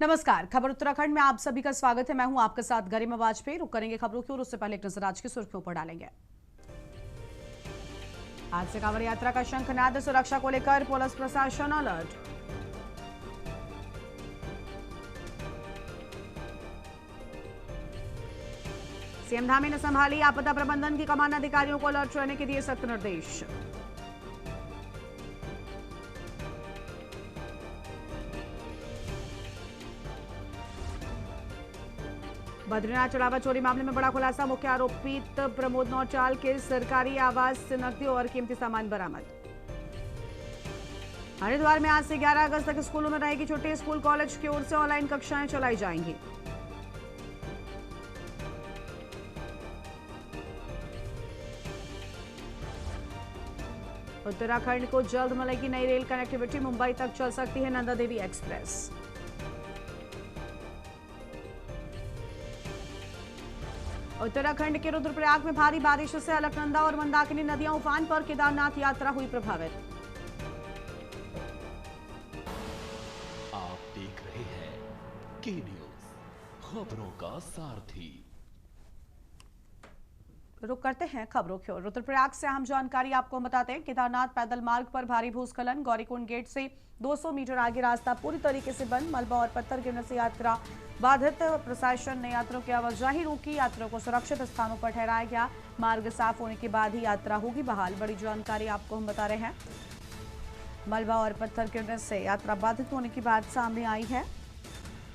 नमस्कार, खबर उत्तराखंड में आप सभी का स्वागत है। मैं हूं आपके साथ गरिमा वाजपेयी। रुक करेंगे खबरों की और उससे पहले एक नजर आज की सुर्खियों पर डालेंगे। आज से कांवड़ यात्रा का शंखनाद, सुरक्षा को लेकर पुलिस प्रशासन अलर्ट। सीएम धामी ने संभाली आपदा प्रबंधन की कमान, अधिकारियों को अलर्ट रहने के दिए सख्त निर्देश। बद्रीनाथ चढ़ावा चोरी मामले में बड़ा खुलासा, मुख्य आरोपित प्रमोद नौचाल के सरकारी आवास से नकदी और कीमती सामान बरामद। हरिद्वार में आज से 11 अगस्त तक स्कूलों में रहेगी छुट्टी, स्कूल कॉलेज की ओर से ऑनलाइन कक्षाएं चलाई जाएंगी। उत्तराखंड को जल्द मिलेगी नई रेल कनेक्टिविटी, मुंबई तक चल सकती है नंदा देवी एक्सप्रेस। उत्तराखंड के रुद्रप्रयाग में भारी बारिश से अलकनंदा और मंदाकिनी नदियां उफान पर, केदारनाथ यात्रा हुई प्रभावित। आप देख रहे हैं के न्यूज, खबरों का सारथी। रुक करते हैं खबरों की ओर। रुद्रप्रयाग से अहम जानकारी आपको बताते हैं। केदारनाथ पैदल मार्ग पर भारी भूस्खलन, गौरीकुंड गेट से 200 मीटर आगे रास्ता पूरी तरीके से बंद, मलबा और पत्थर गिरने से यात्रा बाधित। प्रशासन ने यात्रियों की आवाजाही रोकी, यात्रियों को सुरक्षित स्थानों पर ठहराया गया। मार्ग साफ होने के बाद ही यात्रा होगी बहाल। बड़ी जानकारी आपको हम बता रहे हैं। मलबा और पत्थर गिरने से यात्रा बाधित होने की बात सामने आई है।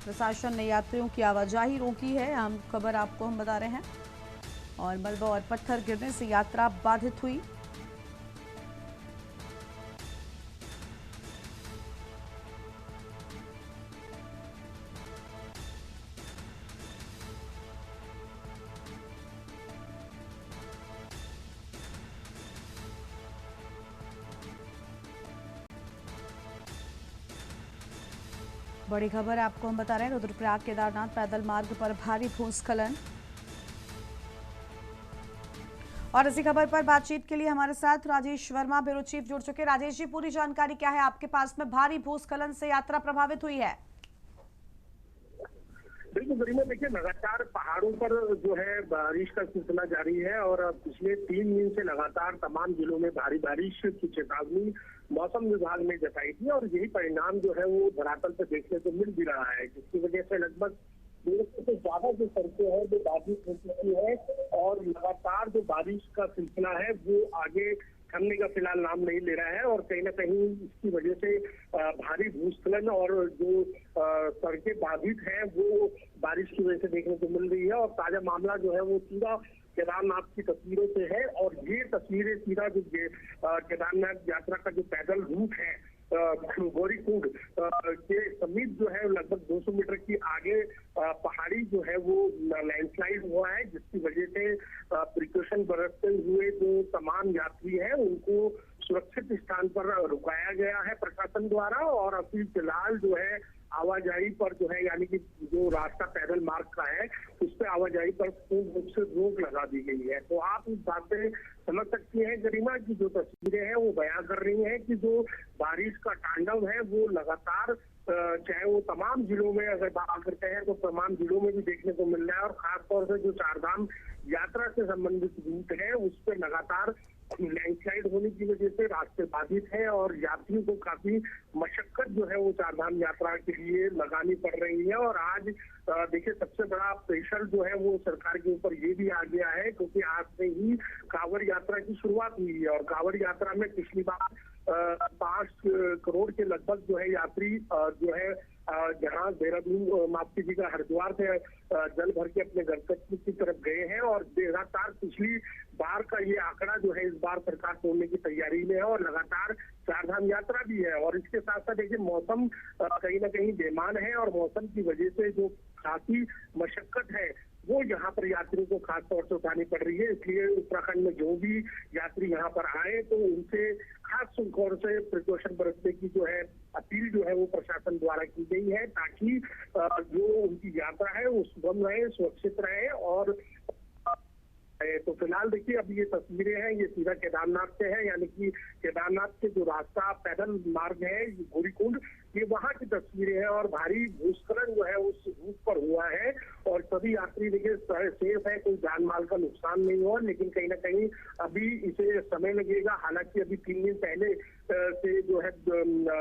प्रशासन ने यात्रियों की आवाजाही रोकी है, अहम खबर आपको हम बता रहे हैं। और मलबा और पत्थर गिरने से यात्रा बाधित हुई। बड़ी खबर आपको हम बता रहे हैं। रुद्रप्रयाग केदारनाथ पैदल मार्ग पर भारी भूस्खलन। और इसी खबर पर बातचीत के लिए हमारे साथ राजेश वर्मा, ब्यूरो चीफ, जुड़ चुके। राजेश जी, पूरी जानकारी क्या है आपके पास में? भारी भूस्खलन से यात्रा प्रभावित हुई है। बिल्कुल गरिमा, देखिए लगातार पहाड़ों पर जो है बारिश का सिलसिला जारी है और पिछले 3 दिन से लगातार तमाम जिलों में भारी बारिश की चेतावनी मौसम विभाग ने जताई थी और यही परिणाम जो है वो धरातल पर देखने को मिल भी रहा है, जिसकी वजह से लगभग 150 से ज्यादा जो सड़कें हैं वो बाधित हो चुकी है और लगातार जो बारिश का सिलसिला है वो आगे थमने का फिलहाल नाम नहीं ले रहा है और कहीं ना कहीं इसकी वजह से भारी भूस्खलन और जो सड़कें बाधित हैं वो बारिश की वजह से देखने को मिल रही है। और ताजा मामला जो है वो सीधा केदारनाथ की तस्वीरों से है और ये तस्वीरें सीधा जो केदारनाथ यात्रा का जो पैदल रूट है गौरीकुंड के समीप जो है लगभग 200 मीटर की आगे पहाड़ी जो है वो लैंडस्लाइड हुआ है, जिसकी वजह से प्रिकॉशन बरतते हुए जो तमाम यात्री हैं उनको सुरक्षित स्थान पर रुकाया गया है प्रशासन द्वारा। और अभी फिलहाल जो है आवाजाही पर जो है यानी कि जो रास्ता पैदल मार्ग का है उस पर आवाजाही पर पूर्ण रूप से रोक लगा दी गई है। तो आप इस बात से समझ सकती हैं गरिमा की जो तस्वीरें हैं वो बयां कर रही हैं कि जो बारिश का तांडव है वो लगातार चाहे वो तमाम जिलों में अगर बात करते हैं तो तमाम जिलों में भी देखने को मिल रहा है। और खासतौर से जो चारधाम यात्रा से संबंधित रूट है उस पर लगातार लैंडस्लाइड होने की वजह से रास्ते बाधित हैं और यात्रियों को काफी मशक्कत जो है वो चारधाम यात्रा के लिए लगानी पड़ रही है। और आज देखिए सबसे बड़ा प्रेशर जो है वो सरकार के ऊपर ये भी आ गया है क्योंकि आज से ही कांवड़ यात्रा की शुरुआत हुई है और कांवड़ यात्रा में पिछली बार 5 करोड़ के लगभग जो है यात्री जो है जहां देहरादून माफ कीजिएगा हरिद्वार से जल भर के अपने गंतव्य की तरफ गए हैं और लगातार पिछली बार का ये आंकड़ा जो है इस बार सरकार तोड़ने की तैयारी में है और लगातार चारधाम यात्रा भी है। और इसके साथ साथ देखिए मौसम कहीं ना कहीं बेमान है और मौसम की वजह से जो काफी मशक्कत है वो यहाँ पर यात्रियों को खास तौर से उठानी पड़ रही है। इसलिए उत्तराखंड में जो भी यात्री यहाँ पर आए तो उनसे खास तौर से प्रिकॉशन बरतने की जो है अपील जो है वो प्रशासन द्वारा की गई है ताकि जो उनकी यात्रा है वो सुगम रहे, सुरक्षित रहे और तो फिलहाल देखिए अब ये तस्वीरें हैं, ये सीधा केदारनाथ से है, यानी कि केदारनाथ के जो रास्ता पैदल मार्ग है गौरीकुंड, ये वहां की तस्वीरें हैं। और भारी भूस्खलन जो है उस रूट पर हुआ है और सभी यात्री देखिए सेफ है, कोई जान माल का नुकसान नहीं हुआ, लेकिन कहीं ना कहीं अभी इसे समय लगेगा। हालांकि अभी 3 दिन पहले से जो है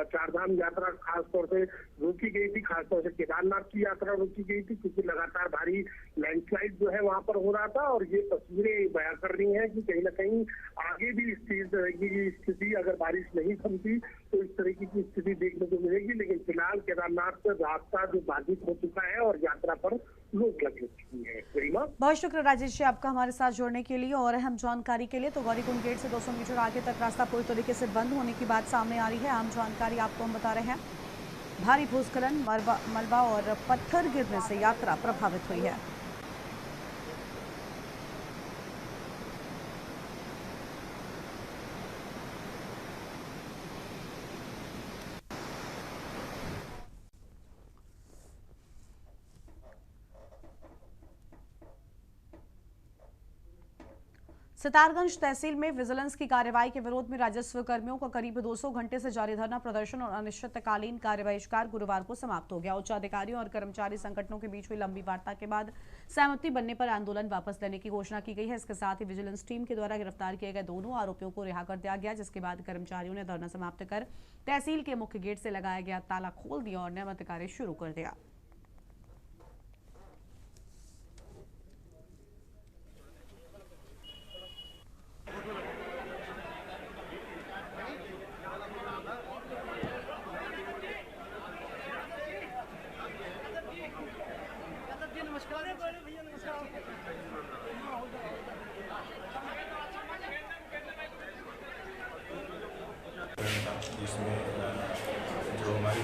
चारधाम यात्रा खासतौर से रोकी गई थी, खासतौर से केदारनाथ की यात्रा रोकी गई थी, क्योंकि लगातार भारी लैंडस्लाइड जो है वहां पर हो रहा था। और ये तस्वीरें बयां कर रही हैं कि कहीं ना कहीं आगे भी इस तरह की स्थिति, अगर बारिश नहीं थमती तो इस तरीके की स्थिति देखने को मिलेगी। लेकिन फिलहाल केदारनाथ का रास्ता जो बाधित हो चुका है और यात्रा पर रोक लग चुकी है। गरिमा, बहुत शुक्रिया राजेश जी आपका हमारे साथ जुड़ने के लिए और अहम जानकारी के लिए। तो गौरीकुंड गेट से 200 मीटर आगे तक रास्ता पूरी तरीके से बंद होने की बात सामने आ रही है। अहम जानकारी आपको हम बता रहे हैं। भारी भूस्खलन, मलबा और पत्थर गिरने से यात्रा प्रभावित हुई है। सितारगंज तहसील में विजिलेंस की कार्रवाई के विरोध में राजस्व कर्मियों का करीब 200 घंटे से जारी धरना प्रदर्शन और अनिश्चितकालीन कार्य बहिष्कार गुरुवार को समाप्त हो गया। उच्च अधिकारियों और कर्मचारी संगठनों के बीच हुई लंबी वार्ता के बाद सहमति बनने पर आंदोलन वापस लेने की घोषणा की गई है। इसके साथ ही विजिलेंस टीम के द्वारा गिरफ्तार किए गए दोनों आरोपियों को रिहा कर दिया गया, जिसके बाद कर्मचारियों ने धरना समाप्त कर तहसील के मुख्य गेट से लगाया गया ताला खोल दिया और नियमित कार्य शुरू कर दिया। जिसमें जो हमारी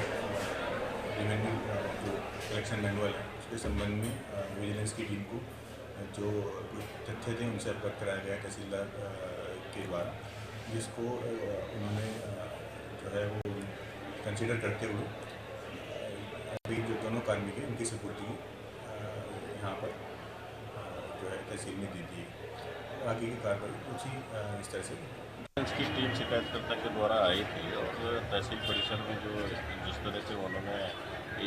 रिवेन्यू जो कलेक्शन मैनुअल है उसके संबंध में विजिलेंस की टीम को जो तथ्य थे उनसे अवगत कराया गया तहसीलदार के द्वारा, जिसको उन्होंने जो है वो कंसिडर करते हुए अभी जो दोनों कार्मिक हैं उनकी सपुर्दगी यहाँ पर जो है तहसील में दी थी। आगे की कार्रवाई उसी इस तरह से की टीम शिकायतकर्ता के द्वारा आई थी और तहसील परिसर में जो जिस तरह से उन्होंने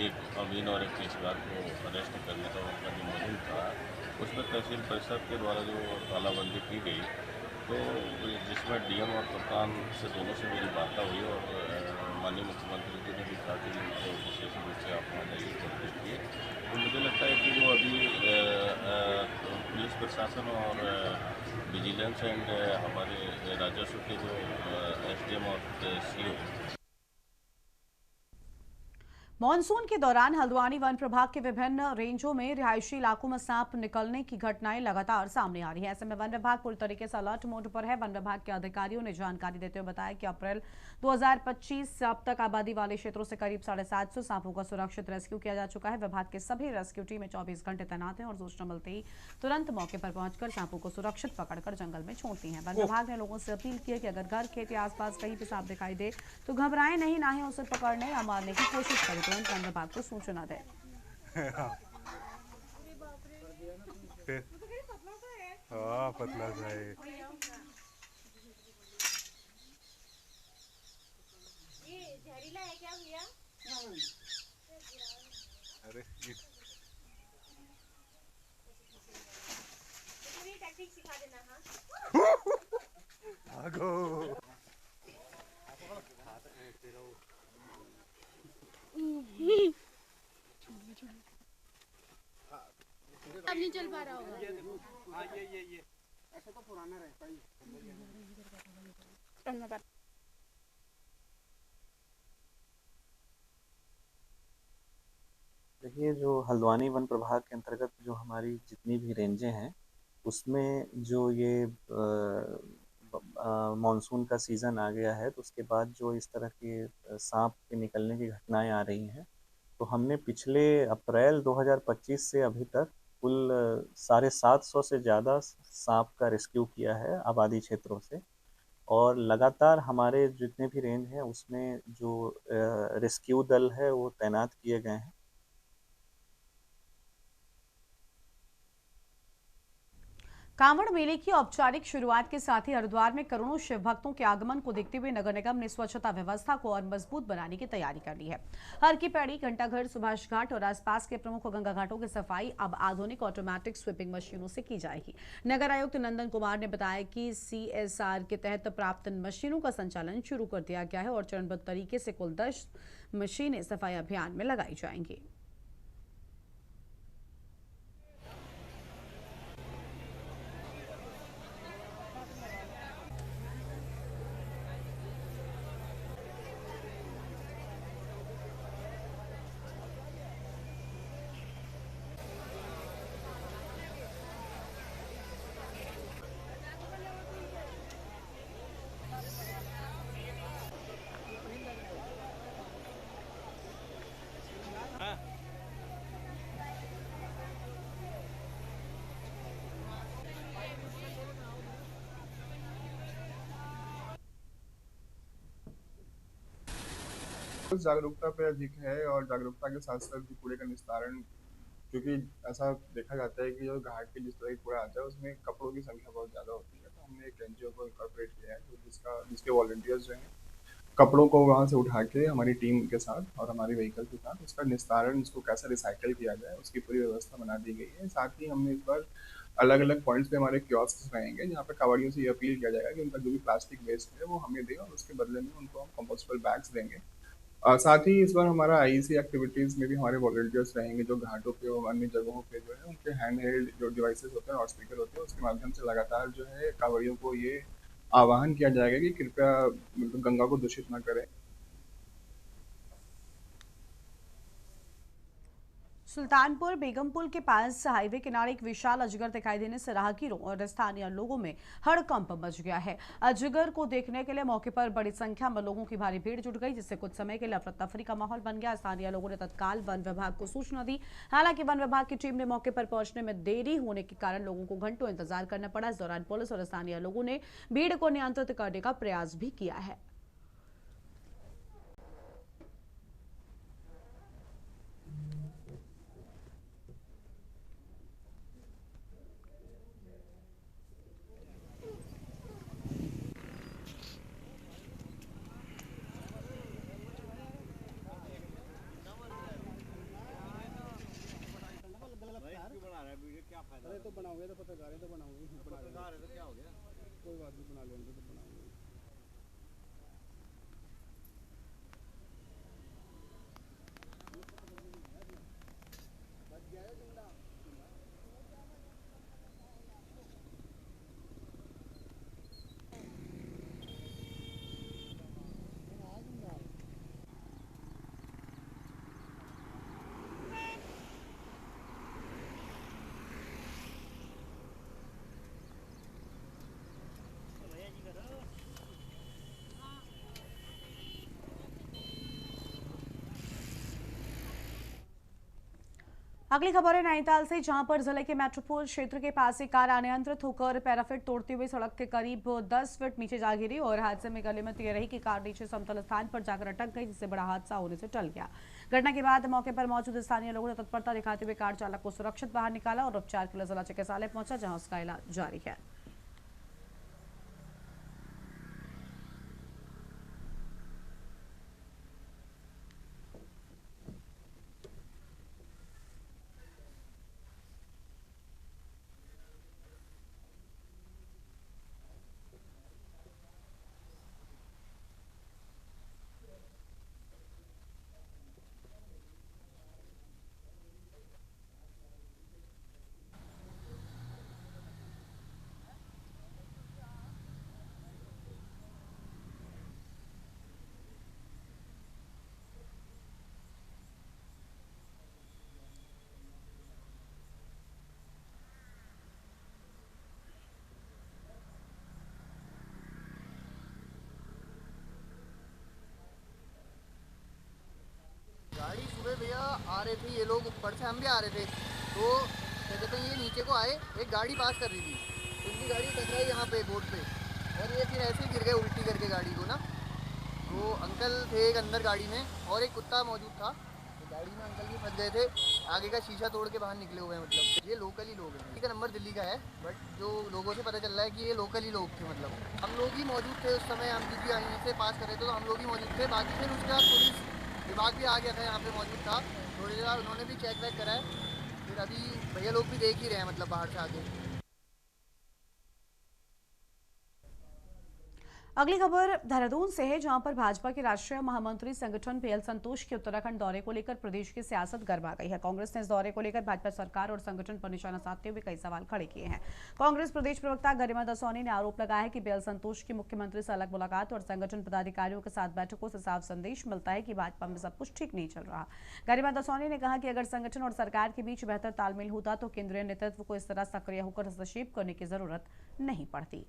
एक अमीन और एक पेशेवर को अरेस्ट करने का उनका जो मुहिम था, उसमें तहसील परिसर के द्वारा जो तालाबंदी की गई, तो जिसमें डीएम और कप्तान से दोनों से मेरी वार्ता हुई और माननीय मुख्यमंत्री जी ने भी कहा कि इनको विशेष रूप से आप जाइए कोशिश किए। तो मुझे लगता है कि जो अभी पुलिस प्रशासन और विजिलेंस एंड हमारे राजस्व के जो एसडीएम और सीओ मॉनसून के दौरान हल्द्वानी वन प्रभाग के विभिन्न रेंजों में रिहायशी इलाकों में सांप निकलने की घटनाएं लगातार सामने आ रही है। ऐसे में वन विभाग पूरी तरीके से अलर्ट मोड पर है। वन विभाग के अधिकारियों ने जानकारी देते हुए बताया कि अप्रैल 2025 से अब तक आबादी वाले क्षेत्रों से करीब 750 सांपों का सुरक्षित रेस्क्यू किया जा चुका है। विभाग के सभी रेस्क्यू टीमें 24 घंटे तैनात हैं और सूचना मिलते ही तुरंत मौके पर पहुंचकर सांपों को सुरक्षित पकड़कर जंगल में छोड़ती हैं। वन विभाग ने लोगों से अपील की है कि अगर घर, खेत या आसपास कहीं भी सांप दिखाई दे तो घबराएं नहीं, ना ही उसे पकड़ने या मारने की कोशिश करें, तुरंत वन विभाग को सूचना दें। पतला सा है ये जहरीला है क्या भैया? अरे ये टैक्टिक सिखा देना। हाँ आगो अब नहीं चल पा रहा होगा। हाँ ये ऐसे तो पुराना रहता ही। देखिए, जो हल्द्वानी वन प्रभाग के अंतर्गत जो हमारी जितनी भी रेंजें हैं उसमें जो ये मानसून का सीज़न आ गया है, तो उसके बाद जो इस तरह के सांप के निकलने की घटनाएं आ रही हैं, तो हमने पिछले अप्रैल 2025 से अभी तक कुल 750 से ज़्यादा सांप का रेस्क्यू किया है आबादी क्षेत्रों से। और लगातार हमारे जितने भी रेंज हैं उसमें जो रेस्क्यू दल है वो तैनात किए गए हैं। कांवड़ मेले की औपचारिक शुरुआत के साथ ही हरिद्वार में करोड़ों शिव भक्तों के आगमन को देखते हुए नगर निगम ने स्वच्छता व्यवस्था को और मजबूत बनाने की तैयारी कर ली है। हर की पैड़ी, घंटाघर, सुभाष घाट और आसपास के प्रमुख गंगा घाटों की सफाई अब आधुनिक ऑटोमेटिक स्वीपिंग मशीनों से की जाएगी। नगर आयुक्त नंदन कुमार ने बताया कि CSR के तहत प्राप्त मशीनों का संचालन शुरू कर दिया गया है और चरणबद्ध तरीके से कुल 10 मशीनें सफाई अभियान में लगाई जाएंगी। जागरूकता पे अधिक है और जागरूकता के साथ साथ जो कूड़े का निस्तारण, क्योंकि ऐसा देखा जाता है कि जो घाट के जिस तरह की कूड़ा आता है उसमें कपड़ों की संख्या बहुत ज़्यादा होती है। तो हमने एक NGO को इनकॉर्पोरेट किया है जिसके वॉलंटियर्स जो हैं कपड़ों को वहाँ से उठा के हमारी टीम के साथ और हमारी व्हीकल के साथ उसका निस्तारण, उसको कैसे रिसाइकिल किया जाए उसकी पूरी व्यवस्था बना दी गई है। साथ ही हमने इस बार अलग अलग पॉइंट्स पे हमारे कियोस्क रहेंगे जहाँ पे कांवड़ियों से ये अपील किया जाएगा कि उनका जो भी प्लास्टिक वेस्ट है वो हमें दें और उसके बदले में उनको हम कंपोस्टेबल बैग्स देंगे। साथ ही इस बार हमारा IEC एक्टिविटीज़ में भी हमारे वॉलंटियर्स रहेंगे जो घाटों पे और अन्य जगहों पे जो है उनके हैंड हेल्ड जो डिवाइसेस होते हैं और स्पीकर होते हैं उसके माध्यम से लगातार जो है कांवड़ियों को ये आह्वान किया जाएगा कि कृपया गंगा को दूषित न करें। सुल्तानपुर बेगमपुल के पास हाईवे किनारे एक विशाल अजगर दिखाई देने से राहगीरों और स्थानीय लोगों में हड़कंप मच गया है। अजगर को देखने के लिए मौके पर बड़ी संख्या में लोगों की भारी भीड़ जुट गई, जिससे कुछ समय के लिए अफरा तफरी का माहौल बन गया। स्थानीय लोगों ने तत्काल वन विभाग को सूचना दी। हालांकि वन विभाग की टीम ने मौके पर पहुंचने में देरी होने के कारण लोगों को घंटों इंतजार करना पड़ा। इस दौरान पुलिस और स्थानीय लोगों ने भीड़ को नियंत्रित करने का प्रयास भी किया है। अरे तो बनाओगे तो पत्रकार है तो बनाओगे, पत्रकार है तो क्या हो गया, कोई बात नहीं, बना लेंगे तो बनाओगे। अगली खबर है नैनीताल से, जहां पर जिले के मेट्रोपोल क्षेत्र के पास एक कार अनियंत्रित होकर पैराफिट तोड़ते हुए सड़क के करीब 10 फीट नीचे जा गिरी और हादसे में गनीमत ये रही कि कार नीचे समतल स्थान पर जाकर अटक गई, जिससे बड़ा हादसा होने से टल गया। घटना के बाद मौके पर मौजूद स्थानीय लोगों ने तत्परता दिखाते हुए कार चालक को सुरक्षित बाहर निकाला और उपचार के लिए जिला चिकित्सालय पहुंचा, जहाँ उसका इलाज जारी है। गाड़ी सुबह भैया आ रहे थे ये लोग, ऊपर से हम भी आ रहे थे, तो क्या कहते हैं ये नीचे को आए, एक गाड़ी पास कर रही थी, उनकी गाड़ी टकराई यहाँ पे बोर्ड पे और ये फिर ऐसे गिर गए उल्टी करके गाड़ी को ना। तो अंकल थे एक अंदर गाड़ी में और एक कुत्ता मौजूद था, गाड़ी में अंकल भी फंस गए थे, आगे का शीशा तोड़ के बाहर निकले हुए हैं। मतलब ये लोकल ही लोग हैं। इनका नंबर दिल्ली का है, बट जो लोगों से पता चल रहा है कि ये लोकल ही लोग थे। मतलब हम लोग ही मौजूद थे उस समय, हम क्योंकि यहीं से पास कर रहे थे तो हम लोग ही मौजूद थे। बाकी फिर उसके बाद पुलिस विभाग भी आ गया था, यहाँ पे मौजूद था। थोड़ी देर बाद उन्होंने भी चेक वेक करा है। फिर अभी भैया लोग भी देख ही रहे हैं, मतलब बाहर से आगे। अगली खबर देहरादून से है, जहां पर भाजपा के राष्ट्रीय महामंत्री संगठन बीएल संतोष के उत्तराखंड दौरे को लेकर प्रदेश की सियासत गरमा गई है। कांग्रेस ने इस दौरे को लेकर भाजपा सरकार और संगठन पर निशाना साधते हुए कई सवाल खड़े किए हैं। कांग्रेस प्रदेश प्रवक्ता गरिमा दसौनी ने आरोप लगाया है कि बीएल संतोष की मुख्यमंत्री से अलग मुलाकात और संगठन पदाधिकारियों के साथ बैठकों से साफ संदेश मिलता है कि भाजपा में सब कुछ ठीक नहीं चल रहा। गरिमा दसौनी ने कहा कि अगर संगठन और सरकार के बीच बेहतर तालमेल होता तो केंद्रीय नेतृत्व को इस तरह सक्रिय होकर हस्तक्षेप करने की जरूरत नहीं पड़ती।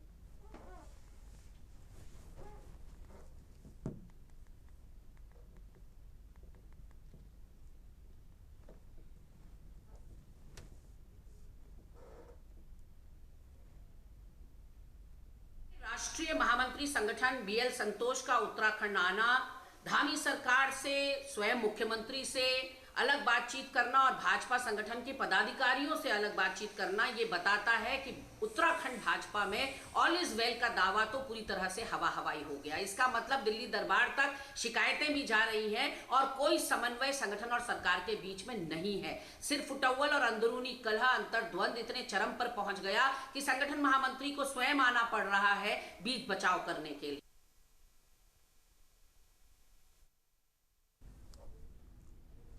राष्ट्रीय महामंत्री संगठन बीएल संतोष का उत्तराखंड आना, धामी सरकार से, स्वयं मुख्यमंत्री से अलग बातचीत करना और भाजपा संगठन के पदाधिकारियों से अलग बातचीत करना, ये बताता है कि उत्तराखंड भाजपा में ऑल इज वेल का दावा तो पूरी तरह से हवा हवाई हो गया। इसका मतलब दिल्ली दरबार तक शिकायतें भी जा रही हैं और कोई समन्वय संगठन और सरकार के बीच में नहीं है। सिर्फ उटव्वल और अंदरूनी कलह, अंतर्द्वंद इतने चरम पर पहुंच गया कि संगठन महामंत्री को स्वयं आना पड़ रहा है बीच बचाव करने के लिए।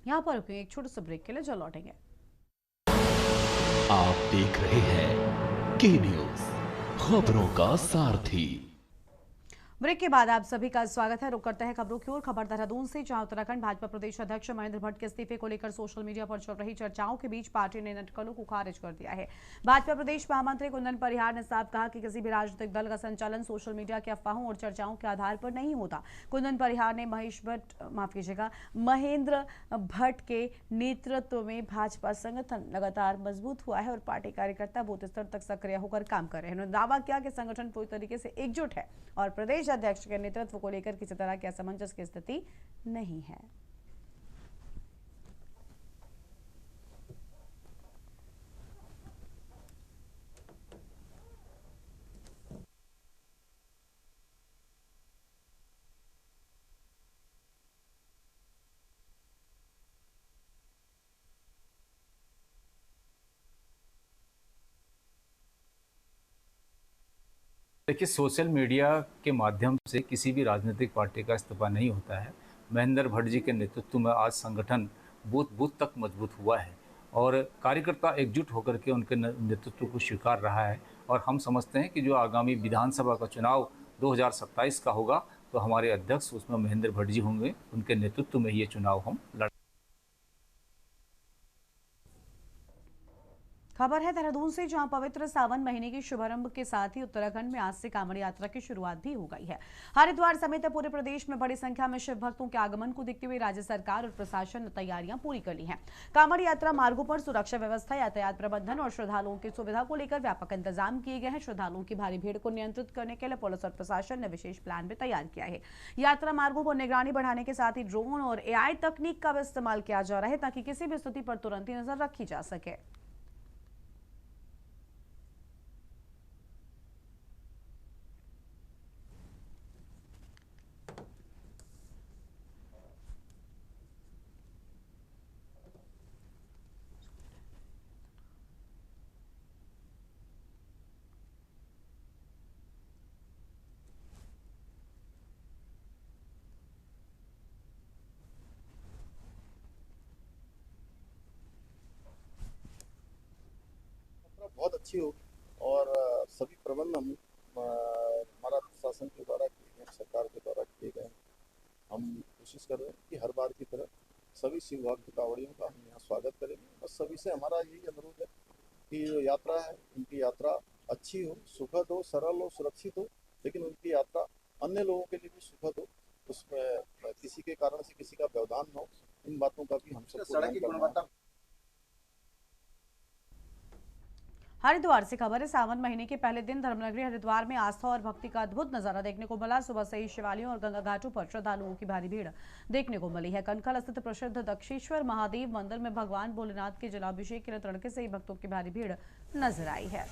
यहाँ पर एक छोटे से ब्रेक के लिए चल लौटेंगे। आप देख रहे हैं के न्यूज, खबरों का सारथी। ब्रेक के बाद आप सभी का स्वागत है। रुक करते हैं खबरों की ओर। खबर देहरादून से, जहां उत्तराखंड भाजपा प्रदेश अध्यक्ष महेंद्र भट्ट के इस्तीफे को लेकर सोशल मीडिया पर चल रही चर्चाओं के बीच पार्टी ने इन अटकलों को खारिज कर दिया है। भाजपा प्रदेश महामंत्री कुंदन परिहार ने साफ कहा कि किसी भी राजनीतिक दल का संचालन सोशल मीडिया के अफवाहों और चर्चाओं के आधार पर नहीं होता। कुंदन परिहार ने महेंद्र भट्ट के नेतृत्व में भाजपा संगठन लगातार मजबूत हुआ है और पार्टी कार्यकर्ता बूथ स्तर तक सक्रिय होकर काम कर रहे हैं। उन्होंने दावा किया कि संगठन पूरी तरीके से एकजुट है और प्रदेश अध्यक्ष के नेतृत्व को लेकर किसी तरह की असमंजस की स्थिति नहीं है। देखिए, सोशल मीडिया के माध्यम से किसी भी राजनीतिक पार्टी का इस्तीफा नहीं होता है। महेंद्र भट्ट जी के नेतृत्व में आज संगठन बूथ बूथ तक मजबूत हुआ है और कार्यकर्ता एकजुट होकर के उनके नेतृत्व को स्वीकार रहा है। और हम समझते हैं कि जो आगामी विधानसभा का चुनाव 2027 का होगा तो हमारे अध्यक्ष उसमें महेंद्र भट्ट जी होंगे। उनके नेतृत्व में ये चुनाव हम लड़। खबर है देहरादून से, जहां पवित्र सावन महीने के शुभारंभ के साथ ही उत्तराखंड में आज से कांवड़ यात्रा की शुरुआत भी हो गई है। हरिद्वार समेत पूरे प्रदेश में बड़ी संख्या में शिव भक्तों के आगमन को देखते हुए राज्य सरकार और प्रशासन ने तैयारियां पूरी कर ली हैं। कांवड़ यात्रा मार्गों पर सुरक्षा व्यवस्था, यातायात प्रबंधन और श्रद्धालुओं की सुविधा को लेकर व्यापक इंतजाम किए गए हैं। श्रद्धालुओं की भारी भीड़ को नियंत्रित करने के लिए पुलिस और प्रशासन ने विशेष प्लान भी तैयार किया है। यात्रा मार्गों पर निगरानी बढ़ाने के साथ ही ड्रोन और AI तकनीक का भी इस्तेमाल किया जा रहा है ताकि किसी भी स्थिति पर तुरंत ही नजर रखी जा सके। बहुत अच्छी हो और सभी प्रबंध हम हमारा प्रशासन के द्वारा किए गए, सरकार के द्वारा किए गए। हम कोशिश कर रहे हैं कि हर बार की तरह सभी शिव भक्त कांवड़ियों का हम यहाँ स्वागत करेंगे। बस सभी से हमारा यही अनुरोध है कि जो यात्रा है उनकी यात्रा अच्छी हो, सुखद हो, सरल हो, सुरक्षित हो, लेकिन उनकी यात्रा अन्य लोगों के लिए भी सुखद हो, उसमें किसी के कारण से किसी का व्यवधान न हो। इन बातों का भी हम सब हरिद्वार से खबर है, सावन महीने के पहले दिन धर्मनगरी हरिद्वार में आस्था और भक्ति का अद्भुत नजारा देखने को मिला। सुबह से ही शिवालयों और गंगा घाटों पर श्रद्धालुओं की भारी भीड़ देखने को मिली है। कनखल स्थित प्रसिद्ध दक्षेश्वर महादेव मंदिर में भगवान भोलेनाथ के जलाभिषेक के तड़के से ही भक्तों की भारी भीड़ नजर आई है।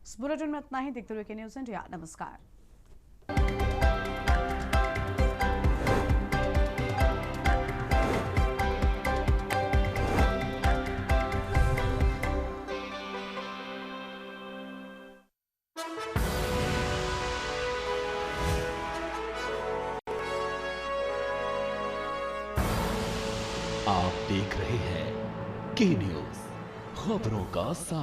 इस बुलेटिन में इतना ही। देखते रहिए न्यूज़ इंडिया। नमस्कार। आप देख रहे हैं के न्यूज़, खबरों का साथ।